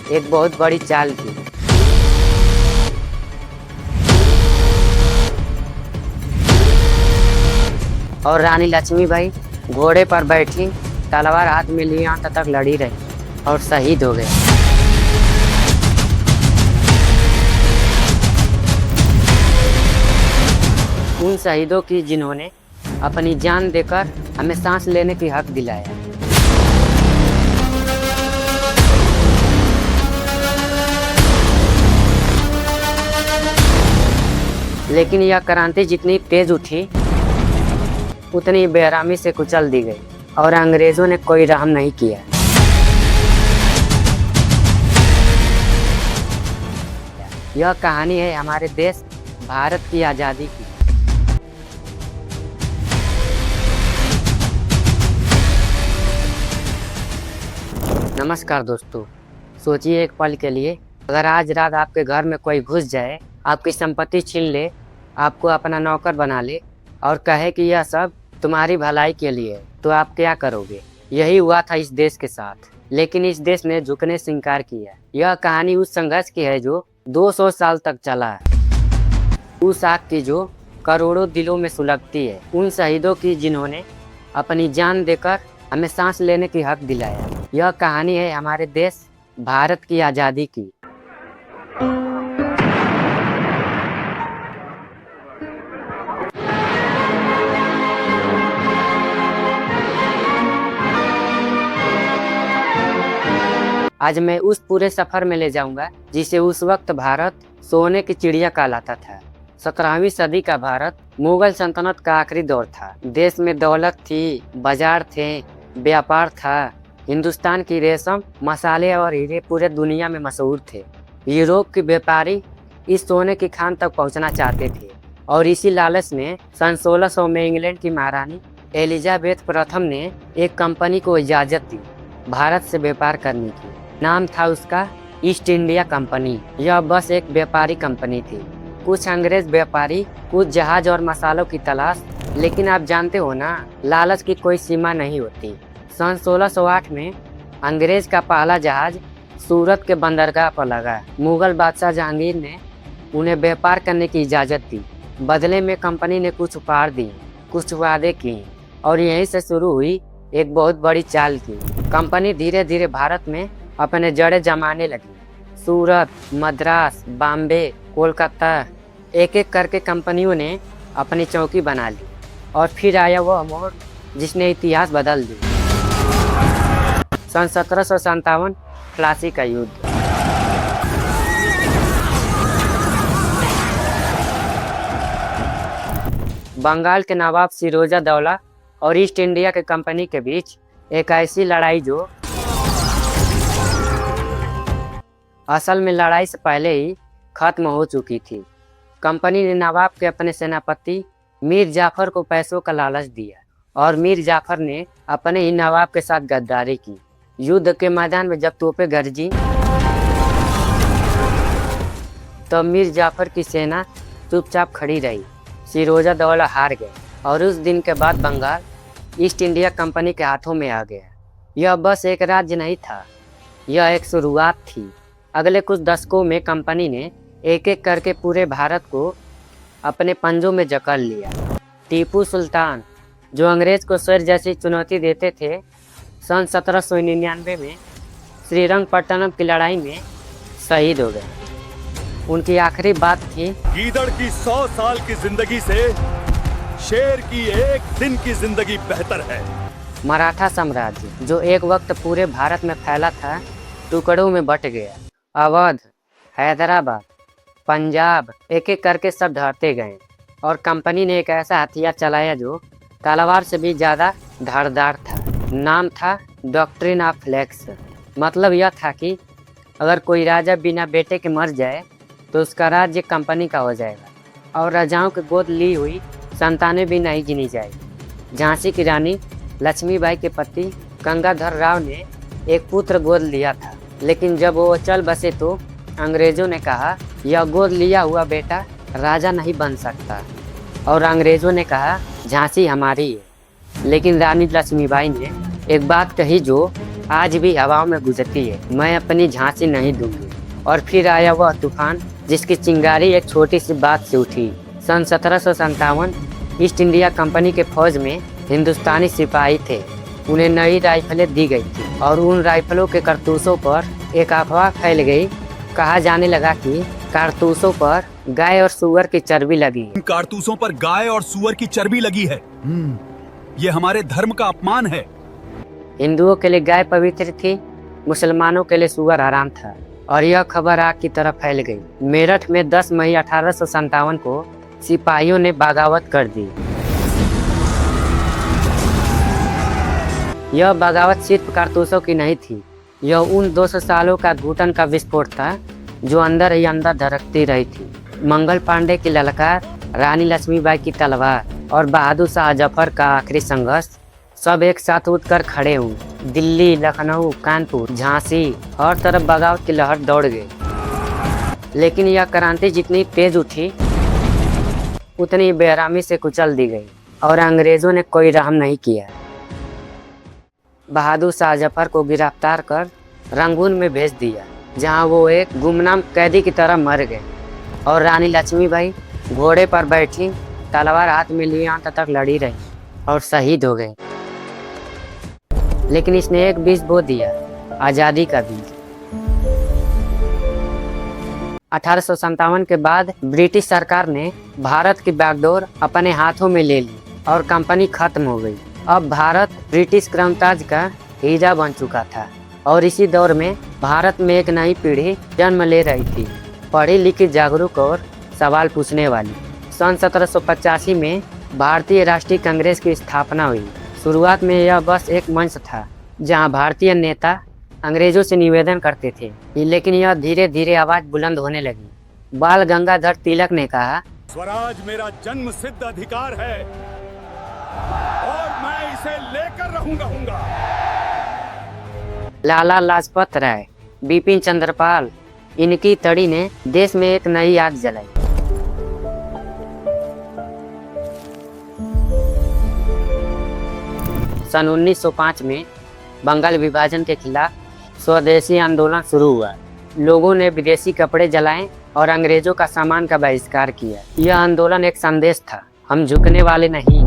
एक बहुत बड़ी चाल थी। और रानी लक्ष्मीबाई घोड़े पर बैठी, तलवार हाथ में लिए अंत तक लड़ी रही और शहीद हो गए। उन शहीदों की जिन्होंने अपनी जान देकर हमें सांस लेने की हक दिलाया। लेकिन यह क्रांति जितनी तेज उठी, उतनी बेरहमी से कुचल दी गई और अंग्रेजों ने कोई रहम नहीं किया। यह कहानी है हमारे देश भारत की आज़ादी की। नमस्कार दोस्तों, सोचिए एक पल के लिए, अगर आज रात आपके घर में कोई घुस जाए, आपकी संपत्ति छीन ले, आपको अपना नौकर बना ले और कहे कि यह सब तुम्हारी भलाई के लिए है, तो आप क्या करोगे? यही हुआ था इस देश के साथ, लेकिन इस देश ने झुकने से इनकार किया। यह कहानी उस संघर्ष की है जो 200 साल तक चला है, उस आग की जो करोड़ों दिलों में सुलगती है, उन शहीदों की जिन्होंने अपनी जान देकर हमें सांस लेने की हक दिलाया। यह कहानी है हमारे देश भारत की आज़ादी की। आज मैं उस पूरे सफर में ले जाऊंगा जिसे उस वक्त भारत सोने की चिड़िया कहलाता था। 17वीं सदी का भारत मुगल सल्तनत का आखिरी दौर था। देश में दौलत थी, बाजार थे, व्यापार था। हिंदुस्तान की रेशम, मसाले और हीरे पूरे दुनिया में मशहूर थे। यूरोप के व्यापारी इस सोने की खान तक पहुंचना चाहते थे और इसी लालच में सन 1600 में इंग्लैंड की महारानी एलिजाबेथ प्रथम ने एक कंपनी को इजाज़त दी भारत से व्यापार करने की। नाम था उसका ईस्ट इंडिया कंपनी। यह बस एक व्यापारी कंपनी थी। कुछ अंग्रेज व्यापारी, कुछ जहाज और मसालों की तलाश। लेकिन आप जानते हो ना, लालच की कोई सीमा नहीं होती। सन 1608 में अंग्रेज का पहला जहाज सूरत के बंदरगाह पर लगा। मुगल बादशाह जहांगीर ने उन्हें व्यापार करने की इजाज़त दी। बदले में कंपनी ने कुछ उपहार दिए, कुछ वादे किए और यहीं से शुरू हुई एक बहुत बड़ी चाल की। कंपनी धीरे धीरे भारत में अपने जड़ें जमाने लगी। सूरत, मद्रास, बॉम्बे, कोलकाता, एक एक करके कंपनियों ने अपनी चौकी बना ली। और फिर आया वह मोड़ जिसने इतिहास बदल दी। सन 1757 प्लासी का युद्ध। बंगाल के नवाब सिरोजा और ईस्ट इंडिया के कंपनी के बीच एक ऐसी लड़ाई जो असल में लड़ाई से पहले ही खत्म हो चुकी थी। कंपनी ने नवाब के अपने सेनापति मीर जाफर को पैसों का लालच दिया और मीर जाफर ने अपने ही नवाब के साथ गद्दारी की। युद्ध के मैदान में जब तोपें गरजी, तब मीर जाफर की सेना चुपचाप खड़ी रही। सिरोजा दौला हार गए और उस दिन के बाद बंगाल ईस्ट इंडिया कंपनी के हाथों में आ गया। यह बस एक राज्य नहीं था, यह एक शुरुआत थी। अगले कुछ दशकों में कंपनी ने एक एक करके पूरे भारत को अपने पंजों में जकड़ लिया। टीपू सुल्तान, जो अंग्रेज को शेर जैसी चुनौती देते थे, सन 1799 में श्रीरंगपट्टनम की लड़ाई में शहीद हो गए। उनकी आखिरी बात थी, गीदड़ की 100 साल की जिंदगी से शेर की एक दिन की जिंदगी बेहतर है। मराठा साम्राज्य, जो एक वक्त पूरे भारत में फैला था, टुकड़ों में बट गया। अवध, हैदराबाद, पंजाब, एक एक करके सब ढहते गए और कंपनी ने एक ऐसा हथियार चलाया जो तलवार से भी ज़्यादा धारदार था। नाम था डॉक्ट्रिन ऑफ फ्लेक्स। मतलब यह था कि अगर कोई राजा बिना बेटे के मर जाए तो उसका राज्य कंपनी का हो जाएगा और राजाओं की गोद ली हुई संतानें भी नहीं गिनी जाएगी। झांसी की रानी लक्ष्मीबाई के पति गंगाधर राव ने एक पुत्र गोद लिया था, लेकिन जब वो चल बसे तो अंग्रेज़ों ने कहा, यह गोद लिया हुआ बेटा राजा नहीं बन सकता। और अंग्रेज़ों ने कहा, झांसी हमारी है। लेकिन रानी लक्ष्मीबाई ने एक बात कही जो आज भी हवाओं में गुजरती है, मैं अपनी झांसी नहीं दूंगी। और फिर आया वह तूफान जिसकी चिंगारी एक छोटी सी बात से उठी। सन 1757 ईस्ट इंडिया कंपनी के फौज में हिंदुस्तानी सिपाही थे। उन्हें नई राइफलें दी गई थी और उन राइफलों के कारतूसों पर एक अफवाह फैल गई। कहा जाने लगा कि कारतूसों पर गाय और सूअर की चर्बी लगी है। इन कारतूसों पर गाय और सूअर की चर्बी लगी है। ये हमारे धर्म का अपमान है। हिंदुओं के लिए गाय पवित्र थी, मुसलमानों के लिए सूअर हराम था। और यह खबर आग की तरह फैल गई। मेरठ में 10 मई 1857 को सिपाहियों ने बगावत कर दी। यह बगावत सिर्फ कारतूसों की नहीं थी, यह उन 200 सालों का घुटन का विस्फोट था जो अंदर ही अंदर धड़कती रही थी। मंगल पांडे की ललकार, रानी लक्ष्मीबाई की तलवार और बहादुर शाह जफर का आखिरी संघर्ष सब एक साथ उठकर खड़े हुए। दिल्ली, लखनऊ, कानपुर, झांसी, हर तरफ बगावत की लहर दौड़ गई। लेकिन यह क्रांति जितनी तेज उठी उतनी बेरहमी से कुचल दी गई और अंग्रेजों ने कोई रहम नहीं किया। बहादुर शाह जफर को गिरफ्तार कर रंगून में भेज दिया, जहां वो एक गुमनाम कैदी की तरह मर गए। और रानी लक्ष्मीबाई घोड़े पर बैठी, तलवार हाथ में लिए अंत तक लड़ी रही और शहीद हो गए। लेकिन इसने एक बीज बो दिया, आज़ादी का बीज। 1857 के बाद ब्रिटिश सरकार ने भारत की बागडोर अपने हाथों में ले ली और कंपनी खत्म हो गई। अब भारत ब्रिटिश क्रांताज का हीरा बन चुका था और इसी दौर में भारत में एक नई पीढ़ी जन्म ले रही थी, पढ़ी लिखी, जागरूक और सवाल पूछने वाली। सन 1785 में भारतीय राष्ट्रीय कांग्रेस की स्थापना हुई। शुरुआत में यह बस एक मंच था जहां भारतीय नेता अंग्रेजों से निवेदन करते थे, लेकिन यह धीरे धीरे आवाज बुलंद होने लगी। बाल गंगाधर तिलक ने कहा, स्वराज मेरा जन्म सिद्ध अधिकार है और मैं इसे लेकर रहूंगा। लाला लाजपत राय, बिपिन चंद्रपाल, इनकी तड़ी ने देश में एक नई आग जलाई। सन 1905 में बंगाल विभाजन के खिलाफ स्वदेशी आंदोलन शुरू हुआ। लोगों ने विदेशी कपड़े जलाए और अंग्रेजों का सामान का बहिष्कार किया। यह आंदोलन एक संदेश था, हम झुकने वाले नहीं।